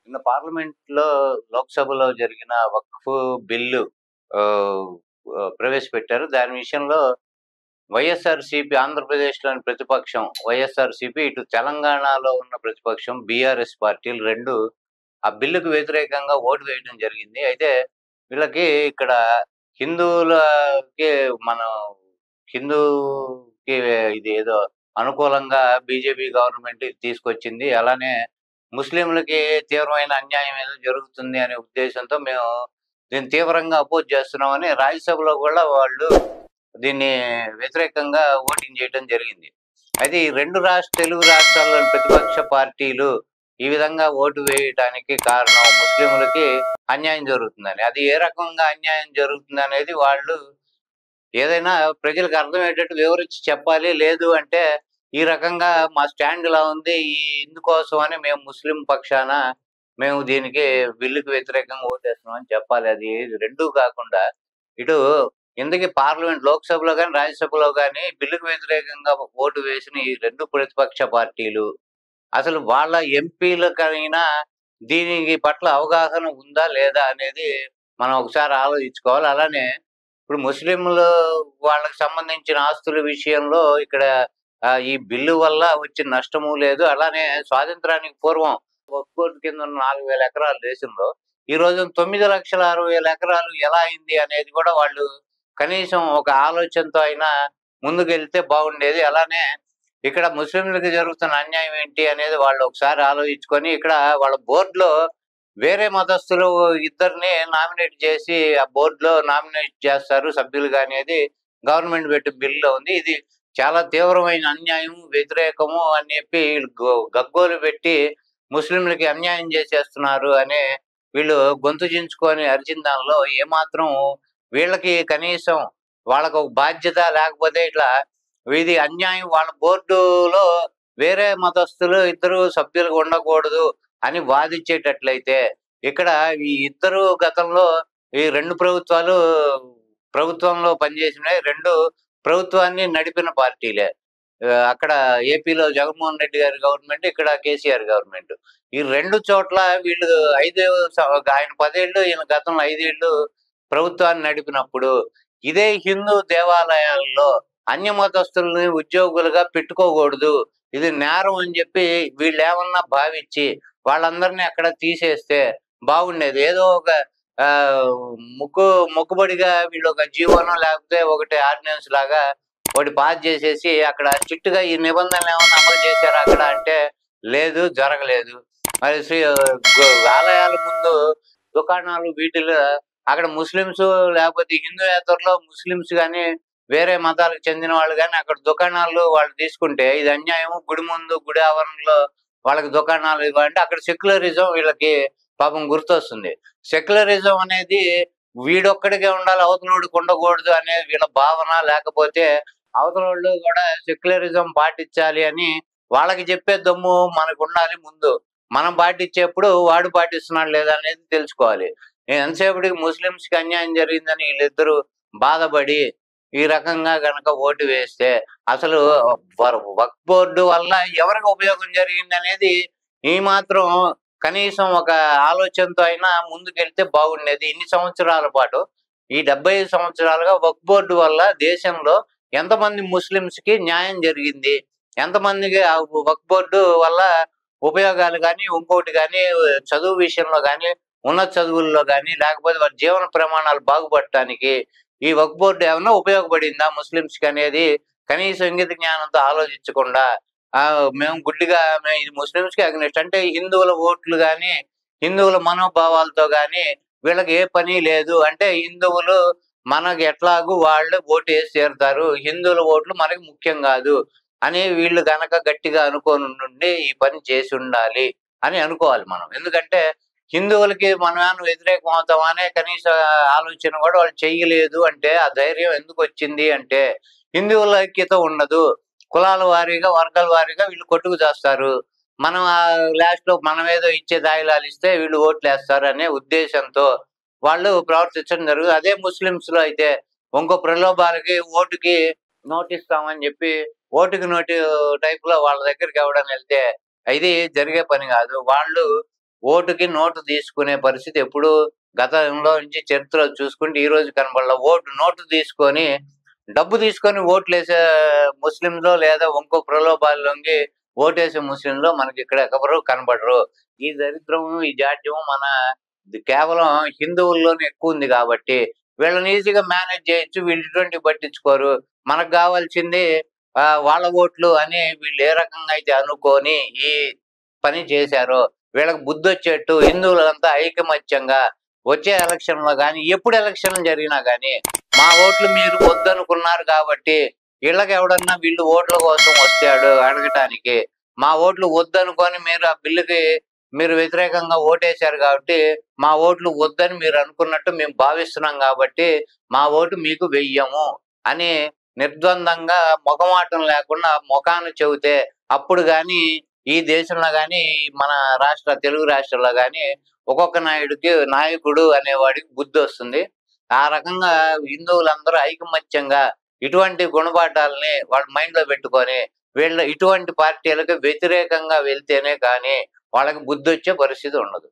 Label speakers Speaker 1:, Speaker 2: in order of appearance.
Speaker 1: నిన్న పార్లమెంట్‌లో, లోక్‌సభలో జరిగిన వక్ఫ్ బిల్లు ఆహ్, ప్రవేశపెట్టారు. దాని విషయంలో వైఎస్ఆర్‌సీపీ ఆంధ్రప్రదేశ్‌లోని ప్రతిపక్షం వైఎస్ఆర్‌సీపీ, ఇటు తెలంగాణలో ఉన్న ప్రతిపక్షం బీఆర్ఎస్ పార్టీలు 2 ఆ బిల్లుకు వ్యతిరేకంగా ఓటు వేయడం జరిగింది. అయితే వీళ్ళకి ఇక్కడ హిందువులకి మనం హిందూకి ఇది ఏదో అనుకూలంగా బీజేపీ గవర్నమెంట్ ఇది తీసుకొచ్చింది. అలానే ముస్లింలకి తీవ్రమైన అన్యాయం ఏదో జరుగుతుంది అనే ఉద్దేశంతో మేము దీన్ని తీవ్రంగా అపోజ్ చేస్తున్నామని రాజ్యసభలో కూడా వాళ్ళు దీన్ని వ్యతిరేకంగా ఓటింగ్ చేయడం జరిగింది. అయితే ఈ 2 తెలుగు రాష్ట్రాల్లోని ప్రతిపక్ష పార్టీలు ఈ విధంగా ఓటు వేయటానికి కారణం ముస్లింలకి అన్యాయం జరుగుతుందని. అది ఏ రకంగా అన్యాయం జరుగుతుందనేది వాళ్ళు ఏదైనా ప్రజలకు అర్థమయ్యేటట్టు వివరించి చెప్పాలి. లేదు అంటే ఈ రకంగా మా స్టాండ్ ఇలా ఉంది. ఇందుకోసం అని మేము ముస్లిం పక్షాన మేము దీనికి బిల్లుకి వ్యతిరేకంగా ఓటేస్తున్నాం అని చెప్పాలి. అది 2 కాకుండా ఇటు ఇంతకీ పార్లమెంట్ లోక్‌సభలో గాని, రాజ్యసభలో గాని బిల్లుకు వ్యతిరేకంగా ఓటు వేసిన ఈ 2 ప్రతిపక్ష పార్టీలు అసలు వాళ్ళ ఎంపీలకైనా దీనికి పట్ల అవగాహన ఉందా? లేదా? అనేది మనం ఒకసారి ఆలోచించుకోవాలి. అలానే ఇప్పుడు ముస్లింలు వాళ్ళకి సంబంధించిన ఆస్తుల విషయంలో ఇక్కడ ఈ బిల్లు వల్ల వచ్చిన నష్టము లేదు. అలానే స్వాతంత్రానికి పూర్వం వక్ఫ్ బోర్డ్ కింద ఉన్న 4,000 ఎకరాల దేశంలో ఈరోజు 9,60,000 ఎకరాలు ఎలా అయింది అనేది కూడా వాళ్ళు కనీసం ఒక ఆలోచనతో అయినా ముందుకెళ్తే బాగుండేది. అలానే ఇక్కడ ముస్లింలకి జరుగుతున్న అన్యాయం ఏంటి అనేది వాళ్ళు ఒకసారి ఆలోచించుకొని ఇక్కడ వాళ్ళ బోర్డ్‌లో వేరే మతస్థులు ఇద్దరిని నామినేట్ చేసి ఆ బోర్డ్‌లో నామినేట్ చేస్తారు సభ్యులుగా అనేది గవర్నమెంట్ పెట్టిన బిల్లులో ఉంది. ఇది చాలా తీవ్రమైన అన్యాయం, వ్యతిరేకము అని చెప్పి వీళ్ళు గగ్గోలు పెట్టి ముస్లింలకి అన్యాయం చేసేస్తున్నారు అని వీళ్ళు గొంతు చించుకొని అరిచిన దానిలో ఏమాత్రం వీళ్ళకి కనీసం వాళ్ళకొక బాధ్యత లేకపోతే ఇట్లా ఇది అన్యాయం, వాళ్ళ బోర్డులో వేరే మతస్థులు ఇద్దరు సభ్యులుగా ఉండకూడదు అని వాదించేటట్లయితే ఇక్కడ ఈ ఇద్దరు గతంలో ఈ 2 ప్రభుత్వాలు ప్రభుత్వంలో పనిచేసినాయి. 2 ప్రభుత్వాన్ని నడిపిన పార్టీలే. అక్కడ ఏపీలో జగన్మోహన్ రెడ్డి గారి గవర్నమెంట్, ఇక్కడ కేసీఆర్ గవర్నమెంట్. ఈ 2 చోట్ల వీళ్ళు 5 ఆయన 10 ఏళ్ళు, ఈయన గతంలో 5 ఏళ్ళు ప్రభుత్వాన్ని నడిపినప్పుడు ఇదే హిందూ దేవాలయాల్లో అన్య మతస్థుల్ని ఉద్యోగులుగా పెట్టుకోకూడదు. ఇది నేరం అని చెప్పి వీళ్ళేమన్నా భావించి వాళ్ళందరినీ అక్కడ తీసేస్తే బాగుండేది. ఏదో ఒక ఆహ్, మొక్కుబడిగా వీళ్ళు ఒక జీవోనో లేకపోతే ఒకటి ఆర్డినెన్స్ లాగా ఒకటి పాస్ చేసేసి అక్కడ స్ట్రిక్ట్‌గా ఈ నిబంధనలు ఏమన్నా అమలు చేశారా అక్కడ అంటే లేదు, జరగలేదు. మరి ఆలయాల ముందు దుకాణాలు వీటిలో అక్కడ ముస్లిమ్స్ లేకపోతే హిందూయేతరులో ముస్లిమ్స్ గాని, వేరే మతాలకు చెందిన వాళ్ళు గాని అక్కడ దుకాణాలు వాళ్ళు తీసుకుంటే ఇది అన్యాయం. గుడి ముందు, గుడి ఆవరణలో వాళ్ళకి దుకాణాలు ఇవ్వంటే అక్కడ సెక్యులరిజం వీళ్ళకి పాపం గుర్తొస్తుంది. సెక్యులరిజం అనేది వీడొక్కడికే ఉండాలి, అవతలోడికి ఉండకూడదు అనేది వీళ్ళ భావన. లేకపోతే అవతలోళ్ళు కూడా సెక్యులరిజం పాటించాలి అని వాళ్ళకి చెప్పే దమ్ము మనకుండాలి ముందు. మనం పాటించేప్పుడు వాడు పాటిస్తున్నాడు లేదా అనేది తెలుసుకోవాలి. ఎంతసేపటికి ముస్లిమ్స్‌కి అన్యాయం జరిగిందని వీళ్ళిద్దరూ బాధపడి ఈ రకంగా గనక ఓటు వేస్తే అసలు వక్ఫ్ బోర్డు వల్ల ఎవరికి ఉపయోగం జరిగిందనేది ఈ మాత్రం కనీసం ఒక ఆలోచనతో అయినా ముందుకెళ్తే బాగుండేది. ఇన్ని సంవత్సరాల పాటు ఈ 75 సంవత్సరాలుగా వక్ఫ్ బోర్డు వల్ల దేశంలో ఎంతమంది ముస్లిమ్స్‌కి న్యాయం జరిగింది? ఎంతమందికి ఆ వక్ఫ్ బోర్డు వల్ల ఉపయోగాలు గాని, ఇంకోటి గాని, చదువు విషయంలో గాని, ఉన్నత చదువుల్లో గాని, లేకపోతే వాళ్ళ జీవన ప్రమాణాలు బాగుపడటానికి ఈ వక్ఫ్ బోర్డ్ ఏమన్నా ఉపయోగపడిందా ముస్లిమ్స్‌కి అనేది కనీసం ఇంగిత జ్ఞానంతో ఆలోచించకుండా మేము గుడ్డిగా ఇది ముస్లిమ్స్‌కి అగైనెస్ట్ అంటే హిందువుల ఓట్లు గాని, హిందువుల మనోభావాలతో గాని వీళ్ళకి ఏ పని లేదు. అంటే హిందువులు మనకు ఎట్లాగూ వాళ్ళు ఓటేసి తీరుతారు. హిందువుల ఓట్లు మనకి ముఖ్యం గాదు అని వీళ్ళు గనక గట్టిగా అనుకోనుండుండి ఈ పని చేసుండాలి అని అనుకోవాలి మనం. ఎందుకంటే హిందువులకి మనమేమన్నా వ్యతిరేకం అవుతామా అనే కనీస ఆలోచన కూడా వాళ్ళు చెయ్యలేదు అంటే ఆ ధైర్యం ఎందుకొచ్చింది అంటే హిందువుల ఐక్యత ఉండదు. కులాల వారీగా, వర్గాల వారీగా వీళ్ళు కొట్టుకు చేస్తారు. మనం లాస్ట్‌లో మనమేదో ఇచ్చే దాయిలాలు ఇస్తే వీళ్ళు ఓట్లేస్తారు అనే ఉద్దేశంతో వాళ్ళు ప్రవర్తించడం జరుగుతుంది. అదే ముస్లిమ్స్‌లో అయితే ఇంకో ప్రలోభాలకి ఓటుకి నోటిస్తామని చెప్పి ఓటుకి నోటు టైప్‌లో వాళ్ళ దగ్గరికి ఎవడైనా ఎళ్తే ఇది జరిగే పని గాదు. వాళ్ళు ఓటుకి నోటు తీసుకునే పరిస్థితి ఎప్పుడు గతంలో నుంచి చరిత్రలో చూసుకుంటే ఈ రోజు కనబడలా. నోటు తీసుకొని డబ్బు తీసుకొని ఓట్లేసే ముస్లింలో లేదా ఇంకో ప్రలోభాలు లొంగి ఓటేసే ముస్లింలో మనకి ఇక్కడ ఎవరు కనబడరు. ఈ దరిద్రం, ఈ జాడ్యం మన కేవలం హిందువుల్లోనే ఎక్కువ ఉంది కాబట్టి వీళ్ళని ఈజీగా మేనేజ్ చేయొచ్చు. వీళ్ళు ఇటువంటివి పట్టించుకోరు. మనకు కావాల్సింది వాళ్ళ ఓట్లు అని వీళ్ళు ఏ రకంగా అయితే అనుకొని ఈ పని చేశారో, వీళ్ళకి బుద్ధి వచ్చేట్టు హిందువులంతా ఐకమత్యంగా వచ్చే ఎలక్షన్ లో కానీ, ఎప్పుడు ఎలక్షన్లు జరిగినా కానీ మా ఓట్లు మీరు వద్దనుకున్నారు కాబట్టి వీళ్ళకి ఎవడన్నా వీళ్ళు ఓట్ల కోసం వస్తాడు అడగటానికి, మా ఓట్లు వద్దనుకొని మీరు ఆ బిల్లుకి మీరు వ్యతిరేకంగా ఓటేశారు కాబట్టి మా ఓట్లు వద్దని మీరు అనుకున్నట్టు మేము భావిస్తున్నాం కాబట్టి మా ఓటు మీకు వెయ్యము అని నిర్ద్వందంగా మొఖమాటం లేకుండా మొఖాన్ని చెబితే అప్పుడు కానీ ఈ దేశంలో కానీ మన తెలుగు రాష్ట్రాల్లో కానీ ఒక్కొక్క నాయకుడు అనేవాడికి బుద్ధి వస్తుంది. ఆ రకంగా హిందువులందరూ ఐకమత్యంగా ఇటువంటి గుణపాఠాలని వాళ్ళ మైండ్ లో పెట్టుకొని వీళ్ళ ఇటువంటి పార్టీలకు వ్యతిరేకంగా వెళ్తేనే కానీ వాళ్ళకి బుద్ధి వచ్చే పరిస్థితి ఉండదు.